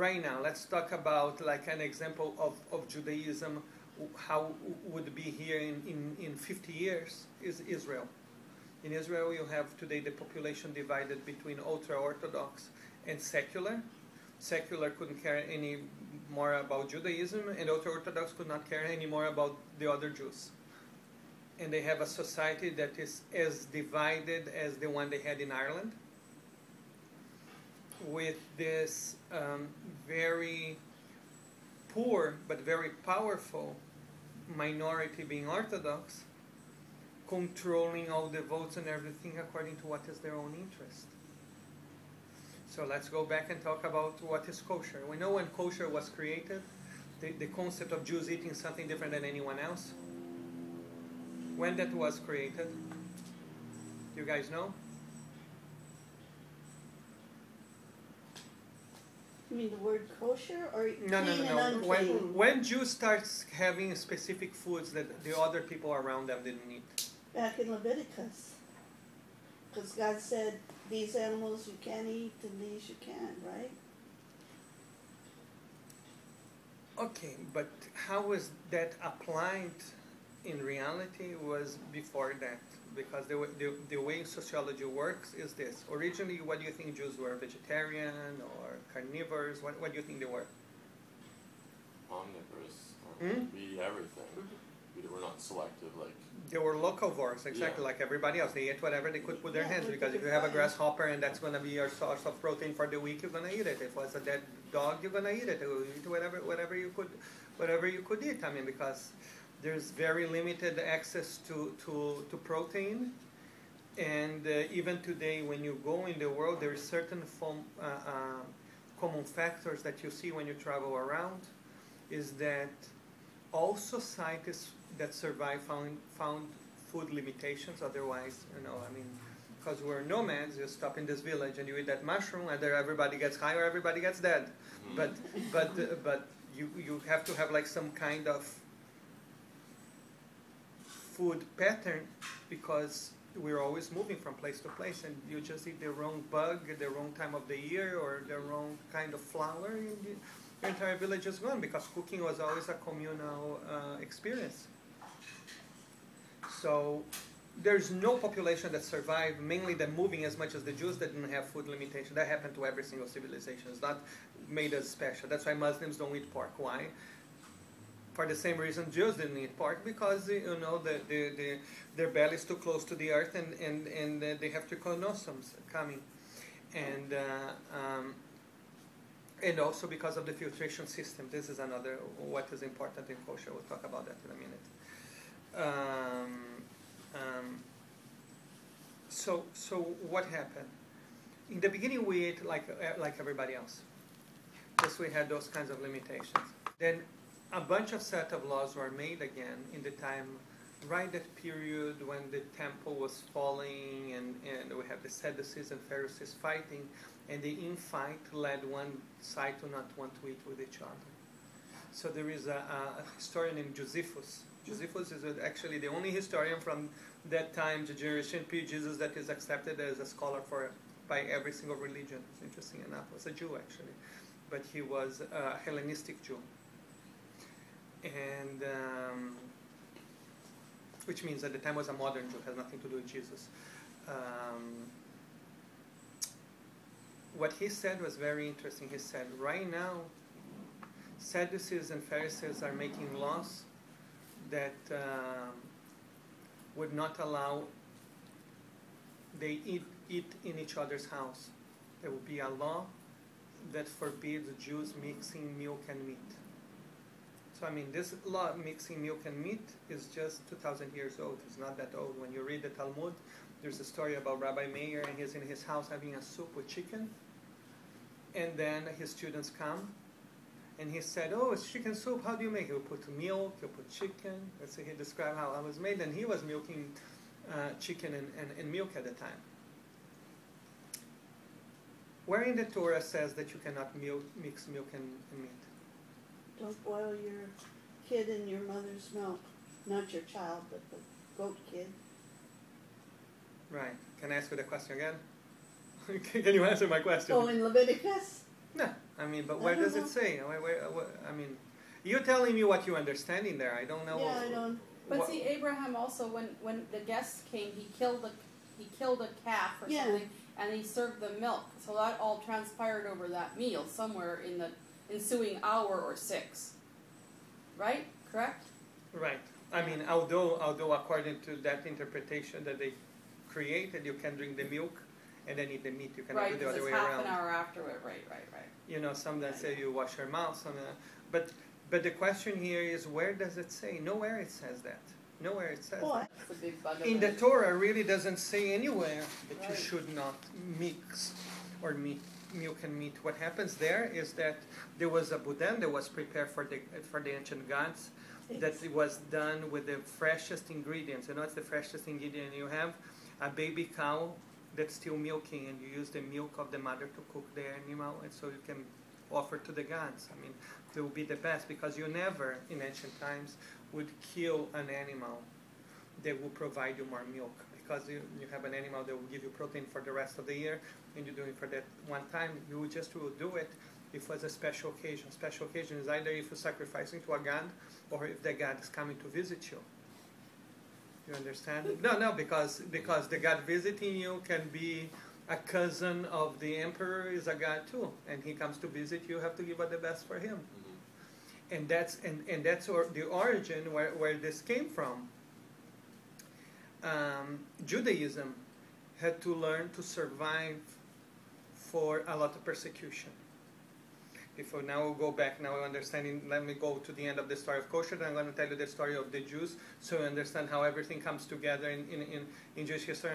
right now, let's talk about like an example of Judaism, how would it be here in 50 years is Israel. In Israel, you have today the population divided between ultra-Orthodox and secular. Secular couldn't care any more about Judaism, and ultra-Orthodox could not care any more about the other Jews. And they have a society that is as divided as the one they had in Ireland, with this very poor but very powerful minority being Orthodox, controlling all the votes and everything according to what is their own interest. So let's go back and talk about what is kosher. We know when kosher was created, the concept of Jews eating something different than anyone else. When that was created, you guys know? You mean the word kosher or No. clean and unclean? When Jews start having specific foods that the other people around them didn't eat. Back in Leviticus. Because God said, these animals you can't eat and these you can, right? Okay, but how was that applied in reality was before that? Because the way sociology works is this. Originally, what do you think Jews were? Vegetarian or carnivores? What do you think they were? Omnivorous. We eat everything. We were not selective like... They were locavores, exactly, like everybody else. They ate whatever they could put their hands, because if you have a grasshopper and that's going to be your source of protein for the week, you're going to eat it. If it was a dead dog, you're going to eat it. You eat whatever you could eat. I mean, because there's very limited access to protein, and even today, when you go in the world, there are certain common factors that you see when you travel around, is that all societies that survive found food limitations. Otherwise, I mean, because we're nomads, you stop in this village and you eat that mushroom, either everybody gets high or everybody gets dead. But you have to have like some kind of food pattern, because we're always moving from place to place, and you just eat the wrong bug at the wrong time of the year or the wrong kind of flour, and your entire village is gone, because cooking was always a communal experience. So there's no population that survived, mainly them moving as much as the Jews that didn't have food limitation. That happened to every single civilization. It's not made us special. That's why Muslims don't eat pork. Why? For the same reason Jews didn't eat pork, because their belly is too close to the earth, and they have trichinosomes coming, and also because of the filtration system. This is another what is important in kosher. We'll talk about that in a minute. So what happened? In the beginning, we ate like everybody else. Yes, we had those kinds of limitations. Then a bunch of set of laws were made again in the time, right that period when the temple was falling, and we have the Sadducees and Pharisees fighting, and the infight led one side to not want to eat with each other. So there is a historian named Josephus. Josephus is actually the only historian from that time, the generation pre-Jesus, that is accepted as a scholar by every single religion. It's interesting enough. He was a Jew, actually, but he was a Hellenistic Jew. And which means at the time was a modern Jew, has nothing to do with Jesus. What he said was very interesting. He said, right now, Sadducees and Pharisees are making laws that would not allow they eat in each other's house. There will be a law that forbids Jews mixing milk and meat. So I mean, this law mixing milk and meat is just 2,000 years old. It's not that old. When you read the Talmud, there's a story about Rabbi Meir, and he's in his house having a soup with chicken, and then his students come, and he said, "Oh, it's chicken soup. How do you make it? You put milk, you put chicken." Let's say he described how it was made, and he was milking chicken and milk at the time. Where in the Torah says that you cannot mix milk and meat? Don't boil your kid in your mother's milk. Not your child, but the goat kid. Right. Can I ask you the question again? Can you answer my question? Oh, in Leviticus? No. I mean, but I where don't does know. it say? I mean, you're telling me what you understand in there. I don't know. Yeah, I don't. But see, Abraham also, when the guests came, he killed a calf or Yeah. something, and he served the milk. So that all transpired over that meal, somewhere in the ensuing hour or 6. Right? Correct? Right. I mean, although according to that interpretation that they created, you can drink the milk and then eat the meat. You cannot Right, do the because other it's way half around. an hour after it. Right. You know, some that say you wash your mouth, some but the question here is, where does it say? Nowhere it says that. Nowhere it says Boy, that. That's the big bug of In the it. Torah, really doesn't say anywhere that you Right. should not mix or milk and meat. What happens there is that there was a boudin that was prepared for the ancient gods, that it was done with the freshest ingredients. You know, it's the freshest ingredient. You have a baby cow that's still milking, and you use the milk of the mother to cook the animal, and so you can offer to the gods. I mean, it will be the best, because you never, in ancient times, would kill an animal that will provide you more milk, because you have an animal that will give you protein for the rest of the year, and you do it for that one time. You will do it if it was a special occasion. Special occasion is either if you're sacrificing to a god, or if the god is coming to visit you. You understand? No, because the god visiting you can be a cousin of the emperor, is a god too, and he comes to visit you. You have to give out the best for him. And that's the origin where this came from. Judaism had to learn to survive for a lot of persecution. Before now we'll go back, now we're understanding, let me go to the end of the story of Kosher, then I'm going to tell you the story of the Jews, so you understand how everything comes together in Jewish history.